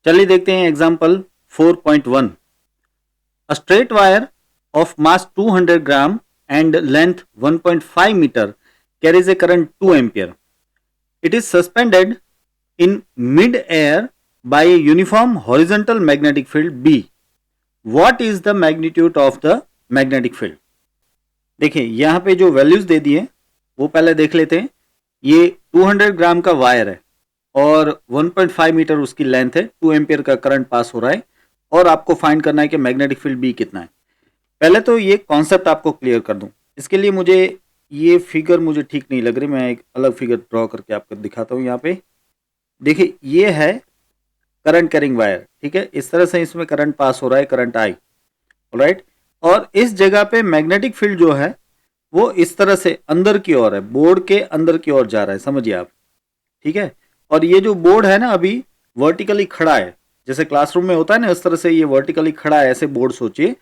चलिए देखते हैं example 4.1। A straight wire of mass 200 gram and length 1.5 meter carries a current 2 ampere. It is suspended in mid-air by a uniform horizontal magnetic field B. What is the magnitude of the magnetic field? देखिए यहाँ पे जो values दे दिए वो पहले देख लेते हैं। ये 200 ग्राम का वायर है और 1.5 मीटर उसकी लेंथ है, 2 एम्पियर का करंट पास हो रहा है और आपको फाइंड करना है कि मैग्नेटिक फील्ड बी कितना है। पहले तो ये कॉन्सेप्ट आपको क्लियर कर दूं। इसके लिए मुझे ये फिगर मुझे ठीक नहीं लग रही, मैं एक अलग फिगर ड्रॉ करके आपको दिखाता हूँ। यहाँ पे देखिए ये है करंट कैरिंग वायर, ठीक है। इस तरह से इसमें करंट पास हो रहा है, करंट आई, राइट। और इस जगह पे मैग्नेटिक फील्ड जो है वो इस तरह से अंदर की ओर है, बोर्ड के अंदर की ओर जा रहा है, समझिए आप, ठीक है। और ये जो बोर्ड है ना अभी वर्टिकली खड़ा है, जैसे क्लासरूम में होता है ना इस तरह से ये वर्टिकली खड़ा है, ऐसे बोर्ड सोचिए।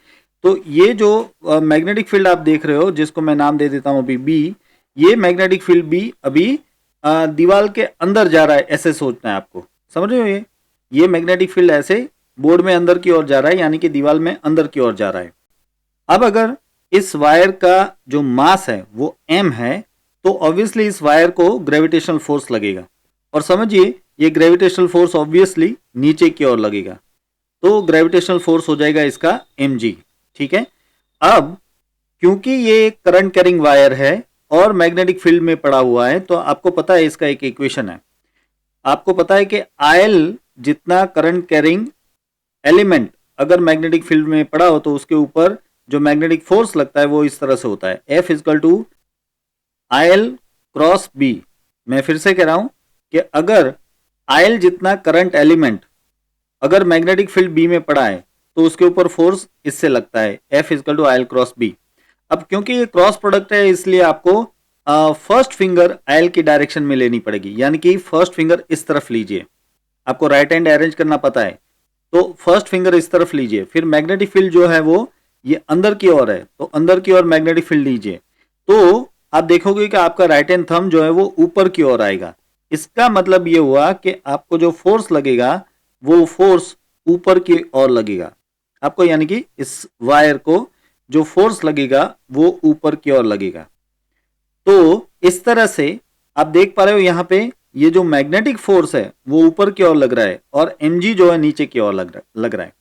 तो ये जो मैग्नेटिक फील्ड आप देख रहे हो जिसको मैं नाम दे देता हूं अभी बी, ये मैग्नेटिक फील्ड बी अभी दीवार के अंदर जा रहा है, ऐसे सोचना है आपको, समझ रहे हो। ये मैग्नेटिक फील्ड ऐसे बोर्ड में अंदर की ओर जा रहा है, यानी कि दीवार में अंदर की ओर जा रहा है। अब अगर इस वायर का जो मास है वो m है तो ऑब्वियसली इस वायर को ग्रेविटेशनल फोर्स लगेगा, और समझिए ये ग्रेविटेशनल फोर्स ऑब्वियसली नीचे की ओर लगेगा, तो ग्रेविटेशनल फोर्स हो जाएगा इसका mg, ठीक है। अब क्योंकि ये करंट कैरिंग वायर है और मैग्नेटिक फील्ड में पड़ा हुआ है तो आपको पता है इसका एक इक्वेशन है। आपको पता है कि IL जितना करंट कैरिंग एलिमेंट अगर मैग्नेटिक फील्ड में पड़ा हो तो उसके ऊपर जो मैग्नेटिक फोर्स लगता है वो इस तरह से होता है, F equal to IL cross B। मैं फिर से कह रहा हूं कि अगर IL जितना करंट एलिमेंट अगर मैग्नेटिक फील्ड B में पड़ा है तो उसके ऊपर फोर्स इससे लगता है, F equal to IL cross B। अब क्योंकि ये क्रॉस प्रोडक्ट है इसलिए आपको फर्स्ट फिंगर IL की डायरेक्शन में लेनी पड़ेगी, यानी कि फर्स्ट फिंगर इस तरफ लीजिए। आपको राइट हैंड अरेंज करना पता है तो फर्स्ट फिंगर इस तरफ लीजिए, फिर मैग्नेटिक फील्ड जो है वो ये अंदर की ओर है तो अंदर की ओर मैग्नेटिक फील्ड लीजिए, तो आप देखोगे कि आपका राइट हैंड थंब जो है वो ऊपर की ओर आएगा। इसका मतलब ये हुआ कि आपको जो फोर्स लगेगा वो फोर्स ऊपर की ओर लगेगा आपको, यानी कि इस वायर को जो फोर्स लगेगा वो ऊपर की ओर लगेगा। तो इस तरह से आप देख पा रहे हो यहाँ पे ये जो मैग्नेटिक फोर्स है वो ऊपर की ओर लग रहा है और mg जो है नीचे की ओर लग रहा है,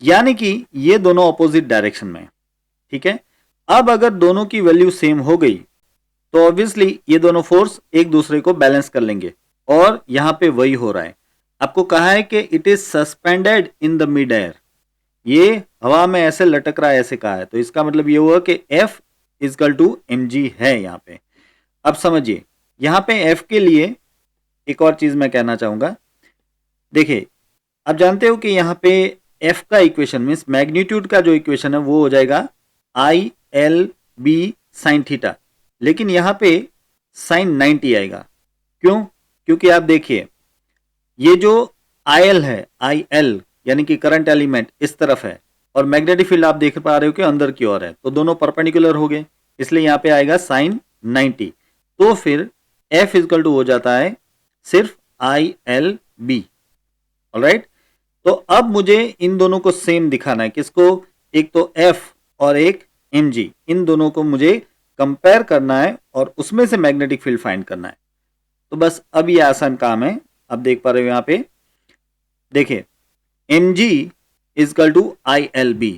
यानी कि ये दोनों ऑपोजिट डायरेक्शन में है, ठीक है। अब अगर दोनों की वैल्यू सेम हो गई तो ऑब्वियसली ये दोनों फोर्स एक दूसरे को बैलेंस कर लेंगे, और यहां पे वही हो रहा है। आपको कहा है कि it is suspended in the mid air, ये हवा में ऐसे लटक रहा है, ऐसे कहा है, तो इसका मतलब ये हुआ कि F इजकल टू mg है यहाँ पे। अब समझिए यहाँ पे F के लिए एक और चीज मैं कहना चाहूंगा। देखिए आप जानते हो कि यहाँ पे F का इक्वेशन मीन्स मैग्नीट्यूड का जो इक्वेशन है वो हो जाएगा ILB साइन थीटा, लेकिन यहाँ पे साइन 90 आएगा। क्यों? क्योंकि आप देखिए ये जो IL है, IL यानी कि करंट एलिमेंट इस तरफ है और मैग्नेटिक फील्ड आप देख पा रहे हो कि अंदर की ओर है, तो दोनों परपेंडिकुलर हो गए, इसलिए यहाँ पे आएगा साइन 90। तो फिर F इजकल टू हो जाता है सिर्फ ILB, ऑलराइट। तो अब मुझे इन दोनों को सेम दिखाना है, किसको? एक तो F और एक mg, इन दोनों को मुझे कंपेयर करना है और उसमें से मैग्नेटिक फील्ड फाइंड करना है। तो बस अब ये आसान काम है। अब देख पा रहे हो यहाँ पे देखिए mg इजकल टू ILB,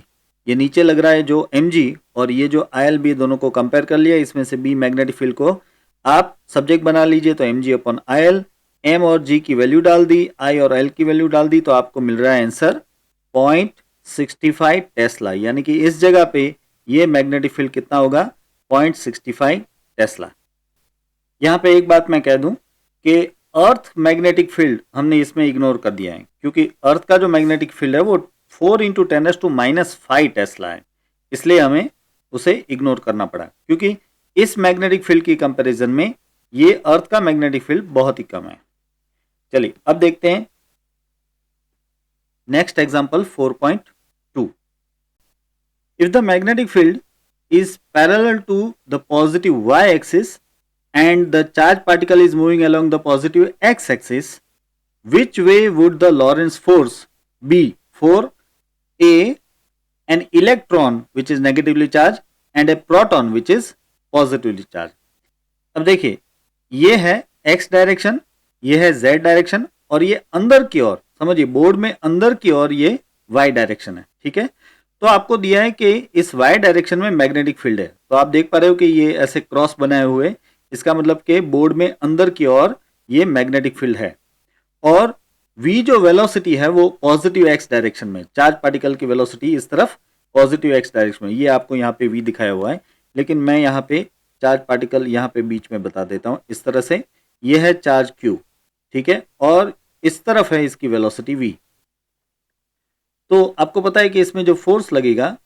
ये नीचे लग रहा है जो mg और ये जो ILB दोनों को कंपेयर कर लिया, इसमें से B मैग्नेटिक फील्ड को आप सब्जेक्ट बना लीजिए, तो mg अपॉन IL, m और g की वैल्यू डाल दी, I और L की वैल्यू डाल दी, तो आपको मिल रहा है आंसर 0.65 टेस्ला, यानी कि इस जगह पे ये मैग्नेटिक फील्ड कितना होगा? 0.65 टेस्ला। यहाँ पे एक बात मैं कह दूं कि अर्थ मैग्नेटिक फील्ड हमने इसमें इग्नोर कर दिया है, क्योंकि अर्थ का जो मैग्नेटिक फील्ड है वो 4 इंटू 10⁻⁵ टेस्ला है, इसलिए हमें उसे इग्नोर करना पड़ा, क्योंकि इस मैग्नेटिक फील्ड की कंपैरिजन में ये अर्थ का मैग्नेटिक फील्ड बहुत ही कम है। चलिए अब देखते हैं next example 4.2। If the magnetic field is parallel to the positive y-axis and the charge particle is moving along the positive x-axis, which way would the Lorentz force be for an electron which is negatively charged and a proton which is positively charged? अब देखिए, ये है x direction, ये है z direction और ये अंदर की ओर, समझिए बोर्ड में अंदर की ओर ये y डायरेक्शन है, ठीक है। तो आपको दिया है कि इस y डायरेक्शन में मैग्नेटिक फील्ड है, तो आप देख पा रहे हो कि ये ऐसे क्रॉस बनाए हुए, इसका मतलब कि बोर्ड में अंदर की ओर ये मैग्नेटिक फील्ड है। और v जो वेलोसिटी है वो पॉजिटिव x डायरेक्शन में, चार्ज पार्टिकल की वेलोसिटी इस तरफ पॉजिटिव x डायरेक्शन में, ये आपको यहाँ पे v दिखाया हुआ है, लेकिन मैं यहाँ पे चार्ज पार्टिकल यहाँ पे बीच में बता देता हूँ इस तरह से। ये है चार्ज q, ठीक है, और इस तरफ है इसकी वेलोसिटी v। तो आपको पता है कि इसमें जो फोर्स लगेगा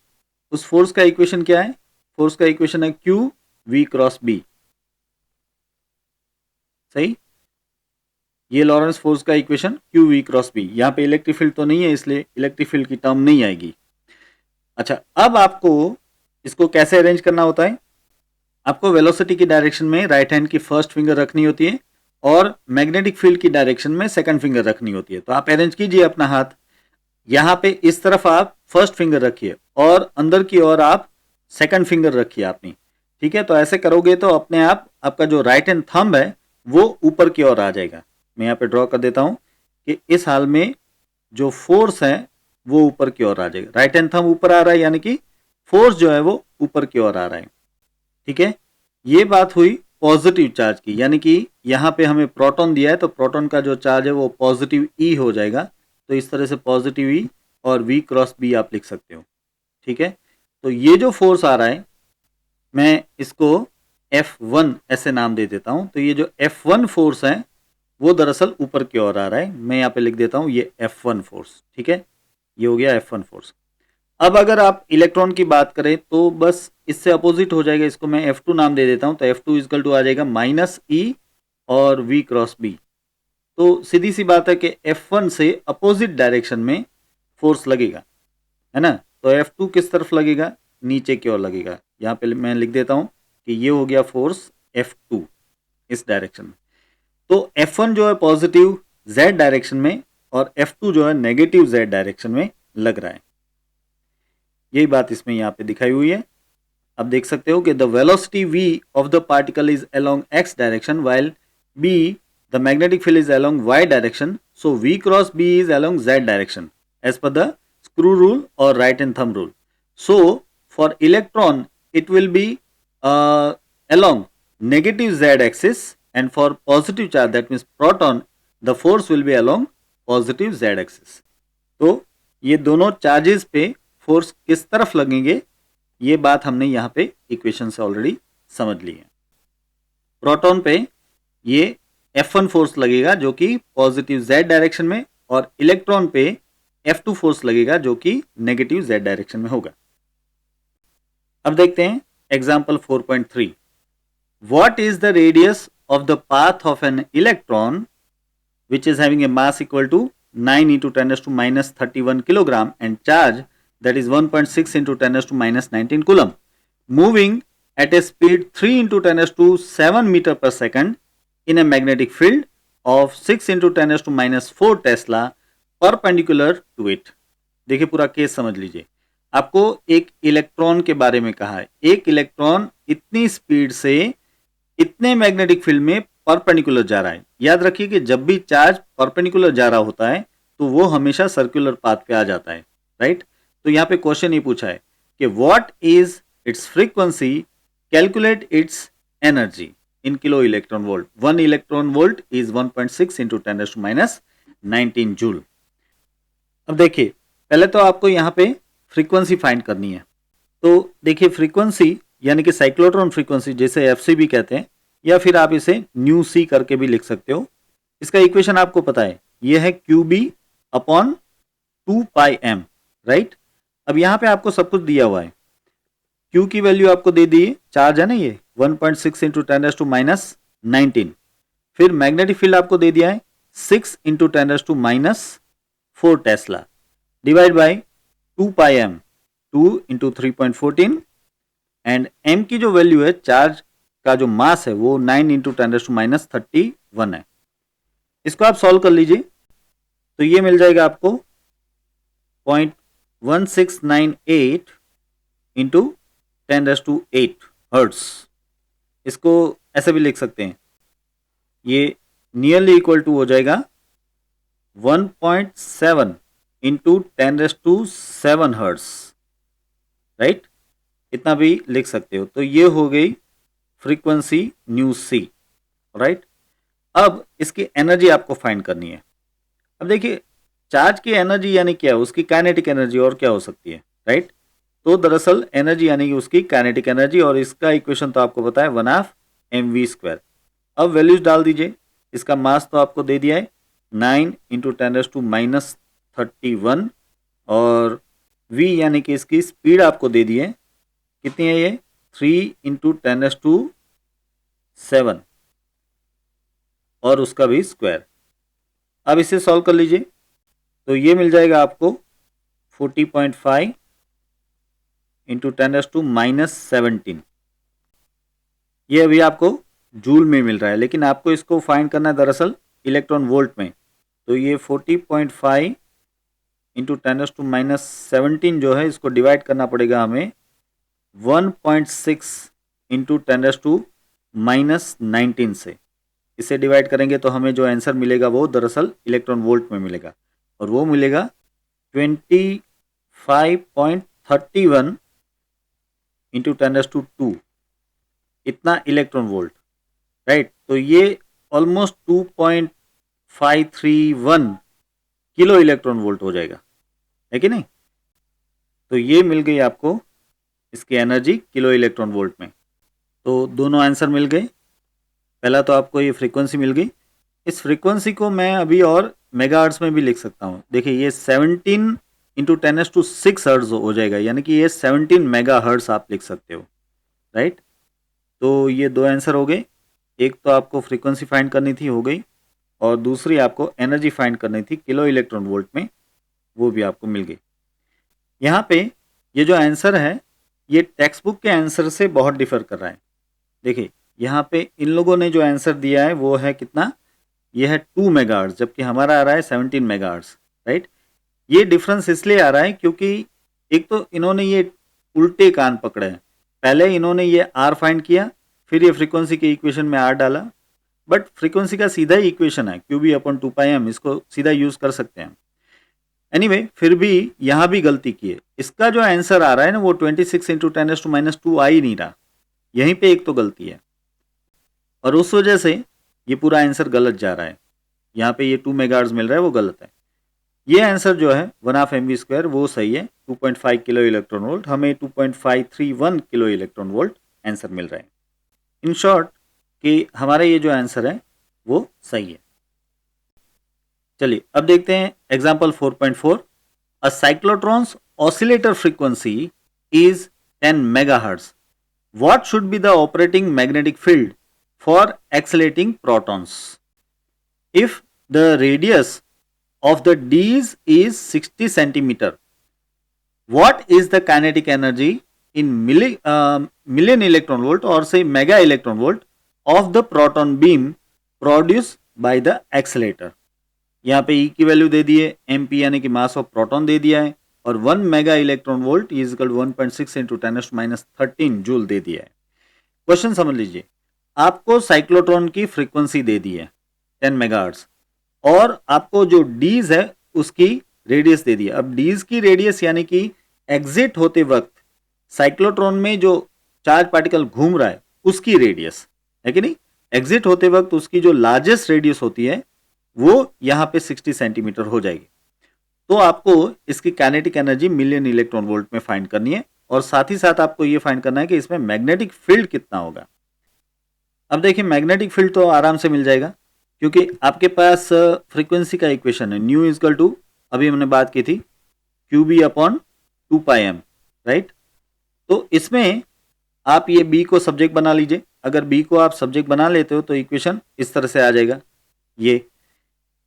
उस फोर्स का इक्वेशन क्या है? फोर्स का इक्वेशन है q v क्रॉस b, सही। ये लॉरेंस फोर्स का equation q v cross b। यहाँ पे इलेक्ट्रिक फील्ड तो नहीं है इसलिए इलेक्ट्रिक फील्ड की टर्म नहीं आएगी। अच्छा, अब आपको इसको कैसे अरेंज करना होता है? आपको वेलोसिटी की डायरेक्शन में राइट हैंड की फर्स्ट फिंगर रखनी होती है और मैग्नेटिक फील्ड की डायरेक्शन में सेकंड फिंगर रखनी होती है। तो आप अरेंज कीजिए अपना हाथ, यहाँ पे इस तरफ आप फर्स्ट फिंगर रखिए और अंदर की ओर आप सेकंड फिंगर रखिए अपनी, ठीक है। तो ऐसे करोगे तो अपने आप आपका जो राइट हैंड थंब है वो ऊपर की ओर आ जाएगा। मैं यहाँ पे ड्रॉ कर देता हूँ कि इस हाल में जो फोर्स है वो ऊपर की ओर आ जाएगा। राइट हैंड थंब ऊपर आ रहा है यानी कि फोर्स जो है वो ऊपर की ओर आ रहा है, ठीक है। ये बात हुई पॉजिटिव चार्ज की, यानी कि यहाँ पे हमें प्रोटॉन दिया है तो प्रोटॉन का जो चार्ज है वो पॉजिटिव ई हो जाएगा। तो इस तरह से पॉजिटिव ई और v क्रॉस b आप लिख सकते हो, ठीक है। तो ये जो फोर्स आ रहा है मैं इसको F1 ऐसे नाम दे देता हूं। तो ये जो F1 फोर्स है वो दरअसल ऊपर की ओर आ रहा है। मैं यहाँ पे लिख देता हूं ये F1 फोर्स, ठीक है। ये हो गया F1 फोर्स। अब अगर आप इलेक्ट्रॉन की बात करें तो बस इससे अपोजिट हो जाएगा, इसको मैं F2 नाम दे देता हूं। तो F2 इक्वल टू आ जाएगा माइनस ई और v क्रॉस b। तो सीधी सी बात है कि F1 से अपोजिट डायरेक्शन में फोर्स लगेगा, है ना। तो F2 किस तरफ लगेगा? नीचे की ओर लगेगा। यहाँ पे मैं लिख देता हूं कि ये हो गया फोर्स F2 इस डायरेक्शन में। तो F1 जो है पॉजिटिव z डायरेक्शन में और F2 जो है नेगेटिव z डायरेक्शन में लग रहा है। यही बात इसमें यहाँ पे दिखाई हुई है। अब देख सकते हो कि the velocity v of the particle is along x direction while b the magnetic field is along y direction, so v cross b is along z direction as per the screw rule or right hand thumb rule. So for electron it will be along negative z axis, and for positive charge that means proton the force will be along positive z axis. तो ये दोनों charges पे force किस तरफ लगेंगे ये बात हमने यहाँ पे इक्वेशन से ऑलरेडी समझ ली है। प्रोटॉन पे ये F1 फोर्स लगेगा जो कि पॉजिटिव z डायरेक्शन में, और इलेक्ट्रॉन पे F2 फोर्स लगेगा जो कि नेगेटिव z डायरेक्शन में होगा। अब देखते हैं example 4.3। What is the radius of the path of an electron which is having a mass equal to 9 into 10⁻31 kilogram and charge that is 1.6 into 10⁻19 coulomb moving at a speed 3 into 10⁻7 meter per second in a magnetic field of 6 into 10⁻4 Tesla perpendicular to it। देखिए पूरा case समझ लीजिए। आपको एक electron के बारे में कहा है। एक इलेक्ट्रॉन इतनी स्पीड से इतने मैग्नेटिक फील्ड में परपेंडिकुलर जा रहा है। याद रखिए कि जब भी चार्ज परपेंडिकुलर जा रहा होता है तो वो हमेशा सर्कुलर पाथ पे आ जाता है, राइट। तो यहाँ पे क्वेश्चन ये पूछा है कि what is it's frequency, calculate its energy in kilo electron volt. 1 electron volt is 1.6 into 10⁻19 joule. अब देखिए पहले तो आपको यहाँ पे फ्रीक्वेंसी फाइंड करनी है। तो देखिए फ्रीक्वेंसी यानी कि साइक्लोट्रॉन फ्रीक्वेंसी जिसे एफसी भी कहते हैं, या फिर आप इसे न्यू सी करके भी लिख सकते हो। इसका इक्वेशन आपको पता है, ये है QB अपॉन 2πm, राइट। अब यहाँ पे आपको सब कुछ दिया हुआ है। Q की वैल्यू आपको दे दी, चार्ज है ना ये 1.6 into 10⁻19। फिर मैग्नेटिक फील्ड आपको दे दिया है 6 into 10⁻4 Tesla divide by 2πm 2 into 3.14 and m की जो वैल्यू है, चार्ज का जो मास है वो 9 into 10⁻31 है। इसको आप सॉल्व कर लीजिए। तो ये मिल जाएगा आपको 0.1698 इंटू 10⁸ हर्ट्स। इसको ऐसे भी लिख सकते हैं, ये नियरली इक्वल टू हो जाएगा 1.7 इंटू 10⁻7 हर्ट्स, राइट, इतना भी लिख सकते हो। तो ये हो गई फ्रीक्वेंसी न्यू सी, राइट। अब इसकी एनर्जी आपको फाइंड करनी है। अब देखिए चार्ज की एनर्जी यानी क्या है, उसकी काइनेटिक एनर्जी और क्या हो सकती है, राइट। तो दरअसल एनर्जी यानी कि उसकी काइनेटिक एनर्जी, और इसका इक्वेशन तो आपको पता है 1/mv²। अब वैल्यूज डाल दीजिए। इसका मास तो आपको दे दिया है 9 इंटू 10⁻31, और v यानी कि इसकी स्पीड आपको दे दी है, कितनी है ये 3 इंटू 10⁻7, और उसका भी स्क्वायर। अब इसे सॉल्व कर लीजिए, तो ये मिल जाएगा आपको 40.5 इंटू 10⁻17। ये अभी आपको जूल में मिल रहा है, लेकिन आपको इसको फाइंड करना है दरअसल इलेक्ट्रॉन वोल्ट में। तो ये 40.5 इंटू 10⁻17 जो है, इसको डिवाइड करना पड़ेगा हमें 1.6 इंटू 10⁻19 से। इसे डिवाइड करेंगे तो हमें जो आंसर मिलेगा वो दरअसल इलेक्ट्रॉन वोल्ट में मिलेगा, और वो मिलेगा 25.31 इंटू 10⁻2, इतना इलेक्ट्रॉन वोल्ट, राइट। तो ये ऑलमोस्ट 2.531 किलो इलेक्ट्रॉन वोल्ट हो जाएगा, है कि नहीं। तो ये मिल गई आपको इसकी एनर्जी किलो इलेक्ट्रॉन वोल्ट में। तो दोनों आंसर मिल गए। पहला तो आपको ये फ्रीक्वेंसी मिल गई। इस फ्रीक्वेंसी को मैं अभी और मेगाहर्ट्ज में भी लिख सकता हूँ। देखिए ये 17 इंटू 10⁶ हर्ट्ज हो जाएगा, यानी कि ये 17 मेगाहर्ट्ज आप लिख सकते हो, राइट। तो ये दो आंसर हो गए। एक तो आपको फ्रीक्वेंसी फाइंड करनी थी, हो गई, और दूसरी आपको एनर्जी फाइंड करनी थी किलो इलेक्ट्रॉन वोल्ट में, वो भी आपको मिल गई। यहाँ पे ये जो आंसर है ये टेक्स्ट बुक के आंसर से बहुत डिफर कर रहा है। देखिए यहाँ पे इन लोगों ने जो आंसर दिया है वो है कितना, ये है 2 मेगाहर्ट्ज, जबकि हमारा आ रहा है 17 मेगाहर्ट्ज, राइट। ये डिफरेंस इसलिए आ रहा है क्योंकि एक तो इन्होंने ये उल्टे कान पकड़े हैं। पहले इन्होंने ये आर फाइंड किया, फिर ये फ्रीक्वेंसी के इक्वेशन में आर डाला, बट फ्रीक्वेंसी का सीधा ही इक्वेशन है QB/2πm, इसको सीधा यूज कर सकते हैं। एनीवे फिर भी यहाँ भी गलती की है। इसका जो आंसर आ रहा है ना वो 26 इंटू 10⁻2 आ ही नहीं रहा, यहीं पे एक तो गलती है, और उस वजह से ये पूरा आंसर गलत जा रहा है। यहाँ पे ये 2 मेगाहर्ट्ज मिल रहा है वो गलत है। ये आंसर जो है 1/mv² वो सही है, 2.5 किलो इलेक्ट्रॉन वोल्ट, हमें 2.531 किलो इलेक्ट्रॉन वोल्ट आंसर मिल रहा है। इन शॉर्ट कि हमारा ये जो आंसर है वो सही है। चलिए अब देखते हैं example 4.4। A cyclotron's oscillator frequency is 10 megahertz. What should be the operating magnetic field for accelerating protons? If the radius of the Ds is 60 centimeter, what is the kinetic energy in million electron volt or say mega electron volt of the proton beam produced by the accelerator? यहाँ पे E की value दे दी है, mp यानी कि mass of proton दे दिया है, और 1 mega electron volt is equal 1.6 into 10⁻13 joule दे दिया है। क्वेश्चन समझ लीजिए, आपको साइक्लोट्रॉन की फ्रीक्वेंसी दे दी है 10 मेगाहर्ट्ज, और आपको जो डीज है उसकी रेडियस दे दी है। अब डीज की रेडियस यानी कि एग्जिट होते वक्त साइक्लोट्रॉन में जो चार्ज पार्टिकल घूम रहा है उसकी रेडियस है कि नहीं, एग्जिट होते वक्त उसकी जो लार्जेस्ट रेडियस होती है वो यहाँ पे 60 सेंटीमीटर हो जाएगी। तो आपको इसकी kinetic energy million electron volt में फाइंड करनी है, और साथ ही साथ आपको ये फाइंड करना है कि इसमें मैग्नेटिक फील्ड कितना होगा। अब देखिए मैग्नेटिक फील्ड तो आराम से मिल जाएगा, क्योंकि आपके पास फ्रीक्वेंसी का इक्वेशन है न्यू इजकल टू, अभी हमने बात की थी QB/2πm, राइट। तो इसमें आप ये B को सब्जेक्ट बना लीजिए। अगर B को आप सब्जेक्ट बना लेते हो तो इक्वेशन इस तरह से आ जाएगा। ये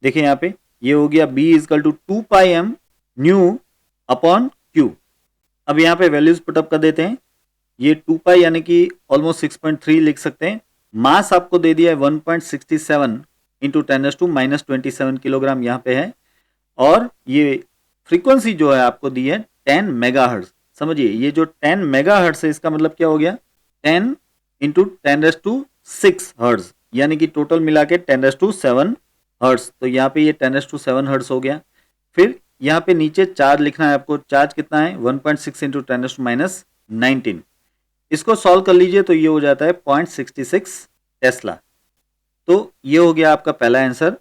देखिए यहाँ पे ये हो गया B equal to 2πm nu upon Q। अब यहाँ पे वैल्यूज पुटअप कर देते हैं। ये 2π यानी कि ऑलमोस्ट 6.3 लिख सकते हैं। मास आपको दे दिया है 1.67 इंटू 10⁻⁻27 किलोग्राम यहाँ पे है, और ये फ्रीक्वेंसी जो है आपको दी है 10 मेगाहर्ट्ज। समझिए ये जो 10 मेगाहर्ट्ज है इसका मतलब क्या हो गया, 10 इंटू 10⁶ हर्ट्ज, यानी कि टोटल मिला के 10⁷ हर्ट्ज। तो यहाँ पे ये 10⁷ हर्ट्ज हो गया। फिर यहाँ पे नीचे चार्ज लिखना है आपको, चार्ज कितना है 1.6 इंटू 10⁻19। इसको सॉल्व कर लीजिए तो ये हो जाता है 0.66 टेस्ला। तो ये हो गया आपका पहला आंसर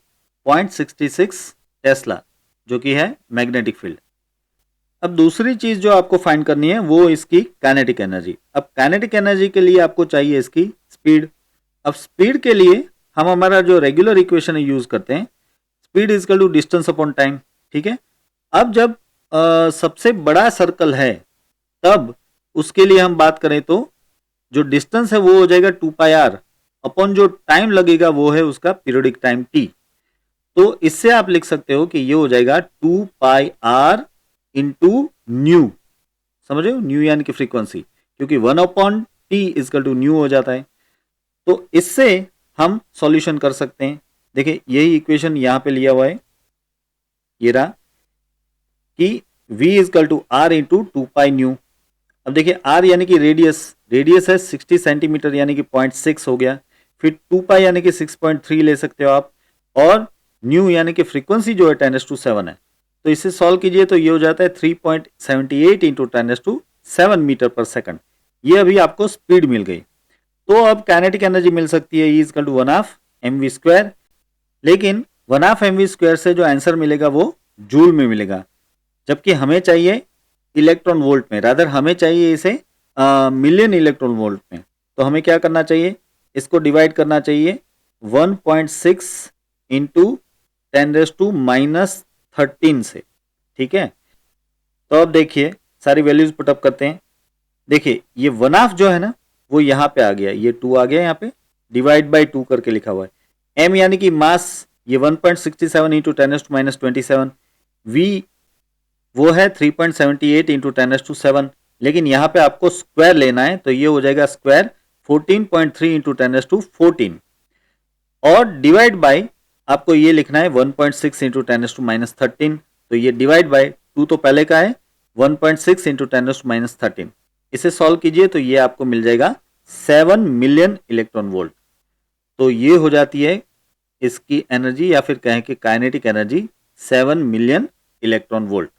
0.66 टेस्ला, जो कि है मैग्नेटिक फील्ड। अब दूसरी चीज जो आपको फाइंड करनी है वो इसकी काइनेटिक एनर्जी। अब काइनेटिक एनर्जी के लिए आपको चाहिए इसकी स्पीड। अब स्पीड के लिए हम हमारा जो रेगुलर इक्वेशन यूज करते हैं, speed is equal to distance upon time. ठीक है, अब जब सबसे बड़ा सर्कल है तब उसके लिए हम बात करें तो जो डिस्टेंस है वो हो जाएगा 2πr अपॉन जो टाइम लगेगा वो है उसका पीरियोडिक टाइम t। तो इससे आप लिख सकते हो कि ये हो जाएगा 2πr इंटू न्यू। समझ रहे हो, न्यू यानी कि फ्रीक्वेंसी, क्योंकि 1/t इजकल टू न्यू हो जाता है। तो इससे हम सॉल्यूशन कर सकते हैं। देखिए यही इक्वेशन यहां पे लिया हुआ है, ये रहा कि v is equal to r into 2π nu. अब देखिए r यानी कि रेडियस, रेडियस है 60 सेंटीमीटर यानी कि 0.6 हो गया। फिर 2π यानी कि 6.3 ले सकते हो आप, और न्यू यानी कि फ्रीक्वेंसी जो है 10⁻7 है। तो इसे सॉल्व कीजिए तो ये हो जाता है 3.78 इंटू 10⁻7 मीटर पर सेकंड। ये अभी आपको स्पीड मिल गई। तो अब काइनेटिक एनर्जी मिल सकती है E इजकल टू 1/2 mv²। लेकिन 1/2 mv² से जो आंसर मिलेगा वो जूल में मिलेगा, जबकि हमें चाहिए इलेक्ट्रॉन वोल्ट में। रादर हमें चाहिए इसे मिलियन इलेक्ट्रॉन वोल्ट में। तो हमें क्या करना चाहिए, इसको डिवाइड करना चाहिए 1.6 इंटू 10⁻13 से। ठीक है, तो अब देखिए सारी वैल्यूज पुटअप करते हैं। देखिए ये 1/2 जो है ना वो यहाँ पे आ गया, ये 2 आ गया यहाँ पे, डिवाइड बाई 2 करके लिखा हुआ है। m यानी कि मास, ये 1.67 इंटू 10⁻27। v वो है 3.78 इंटू 10⁻7। लेकिन यहाँ पे आपको स्क्वायर लेना है तो ये हो जाएगा स्क्वायर 14.3 इंटू 10⁻14। और डिवाइड बाय आपको ये लिखना है 1.6 इंटू 10⁻13। तो ये डिवाइड बाय 2 तो पहले का है, 1.6 इंटू 10⁻13। इसे सॉल्व कीजिए तो ये आपको मिल जाएगा 7 मिलियन इलेक्ट्रॉन वोल्ट। तो ये हो जाती है इसकी एनर्जी, या फिर कहें कि kinetic energy 7 million electron volt.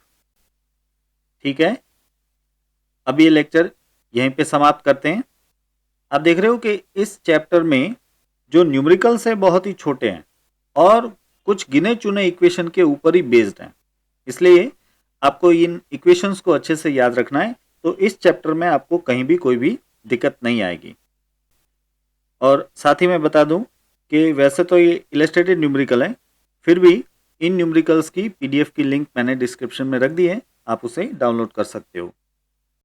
ठीक है, अब ये लेक्चर यहीं पे समाप्त करते हैं। आप देख रहे हो कि इस चैप्टर में जो न्यूमेरिकल्स है बहुत ही छोटे हैं और कुछ गिने चुने इक्वेशन के ऊपर ही बेस्ड हैं, इसलिए आपको इन इक्वेशंस को अच्छे से याद रखना है। तो इस चैप्टर में आपको कहीं भी कोई भी दिक्कत नहीं आएगी। और साथ ही मैं बता दूं कि वैसे तो ये इलस्ट्रेटेड न्यूमेरिकल है, फिर भी इन न्यूमेरिकल्स की PDF की लिंक मैंने डिस्क्रिप्शन में रख दी है, आप उसे डाउनलोड कर सकते हो।